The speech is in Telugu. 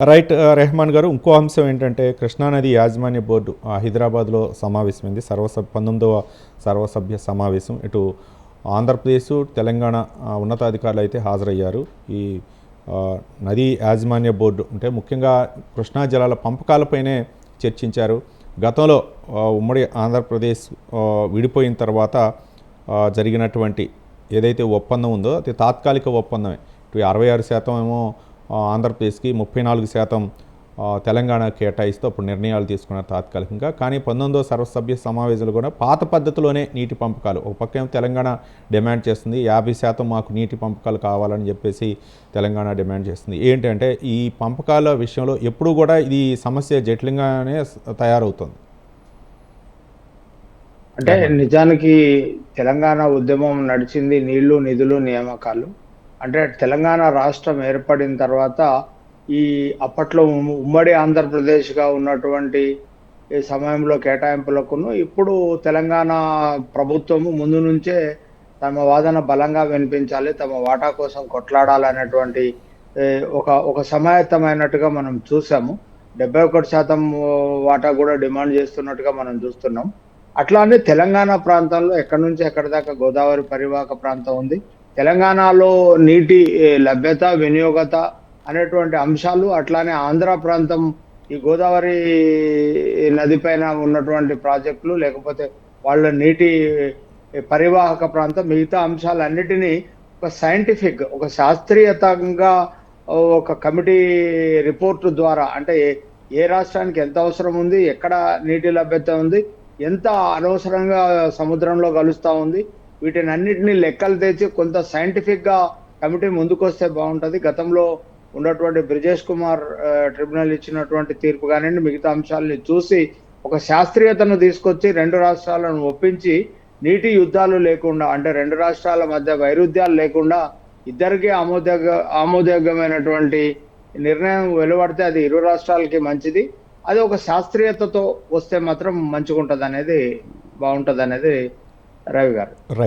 రైట్. రెహమాన్ గారు, ఇంకో అంశం ఏంటంటే కృష్ణానది యాజమాన్య బోర్డు హైదరాబాద్లో సమావేశమైంది. 19వ సర్వసభ్య సమావేశం. ఇటు ఆంధ్రప్రదేశ్, తెలంగాణ ఉన్నతాధికారులు అయితే హాజరయ్యారు. ఈ నదీ యాజమాన్య బోర్డు అంటే ముఖ్యంగా కృష్ణా జలాల పంపకాలపైనే చర్చించారు. గతంలో ఉమ్మడి ఆంధ్రప్రదేశ్ విడిపోయిన తర్వాత జరిగినటువంటి ఏదైతే ఒప్పందం ఉందో అది తాత్కాలిక ఒప్పందమే. ఇటు 66% ఏమో ఆంధ్రప్రదేశ్కి, 34% తెలంగాణ కేటాయిస్తూ అప్పుడు నిర్ణయాలు తీసుకున్నారు తాత్కాలికంగా. కానీ 19వ సర్వసభ్య సమావేశాలు కూడా పాత పద్ధతిలోనే నీటి పంపకాలు. ఒక పక్క ఏమో తెలంగాణ డిమాండ్ చేస్తుంది, 50% మాకు నీటి పంపకాలు కావాలని చెప్పేసి తెలంగాణ డిమాండ్ చేస్తుంది. ఏంటంటే ఈ పంపకాల విషయంలో ఎప్పుడు కూడా ఇది సమస్య జటిలంగానే తయారవుతుంది. అంటే నిజానికి తెలంగాణ ఉద్యమం నడిచింది నీళ్లు, నిధులు, నియామకాలు. అంటే తెలంగాణ రాష్ట్రం ఏర్పడిన తర్వాత ఈ అప్పట్లో ఉమ్మడి ఆంధ్రప్రదేశ్‌గా ఉన్నటువంటి ఈ సమయంలో కేటాయింపులకును, ఇప్పుడు తెలంగాణ ప్రభుత్వము ముందు నుంచే తమ వాదన బలంగా వినిపించాలి, తమ వాటా కోసం కొట్లాడాలనేటువంటి ఒక సమాయత్తమైనట్టుగా మనం చూసాము. 71% వాటా కూడా డిమాండ్ చేస్తున్నట్టుగా మనం చూస్తున్నాం. అట్లానే తెలంగాణ ప్రాంతంలో ఎక్కడి నుంచి ఎక్కడి దాకా గోదావరి పరివాహక ప్రాంతం ఉంది. తెలంగాణలో నీటి లభ్యత, వినియోగత అనేటువంటి అంశాలు, అట్లానే ఆంధ్ర ప్రాంతం ఈ గోదావరి నది పైన ఉన్నటువంటి ప్రాజెక్టులు, లేకపోతే వాళ్ళ నీటి పరివాహక ప్రాంతం, మిగతా అంశాలన్నిటినీ ఒక శాస్త్రీయతంగా ఒక కమిటీ రిపోర్టు ద్వారా, అంటే ఏ రాష్ట్రానికి ఎంత అవసరం ఉంది, ఎక్కడ నీటి లభ్యత ఉంది, ఎంత అనవసరంగా సముద్రంలో కలుస్తా ఉంది, వీటినన్నిటిని లెక్కలు తెచ్చి కొంత సైంటిఫిక్‌గా కమిటీ ముందుకొస్తే బావుంటది. గతంలో ఉన్నటువంటి బ్రిజేష్ కుమార్ ట్రిబ్యునల్ ఇచ్చినటువంటి తీర్పు కానియండి, మిగతా అంశాలని చూసి ఒక శాస్త్రీయతను తీసుకొచ్చి 2 రాష్ట్రాలను ఒప్పించి, నీటి యుద్ధాలు లేకుండా, అంటే 2 రాష్ట్రాల మధ్య వైరుధ్యాలు లేకుండా ఇద్దరికీ ఆమోదయోగ్యమైనటువంటి నిర్ణయం వెలువడితే అది ఇరు రాష్ట్రాలకి మంచిది. అది ఒక శాస్త్రీయతతో వస్తే మాత్రం మంచిగుంటదనేది బావుంటదనేది రవి గారు. రైట్.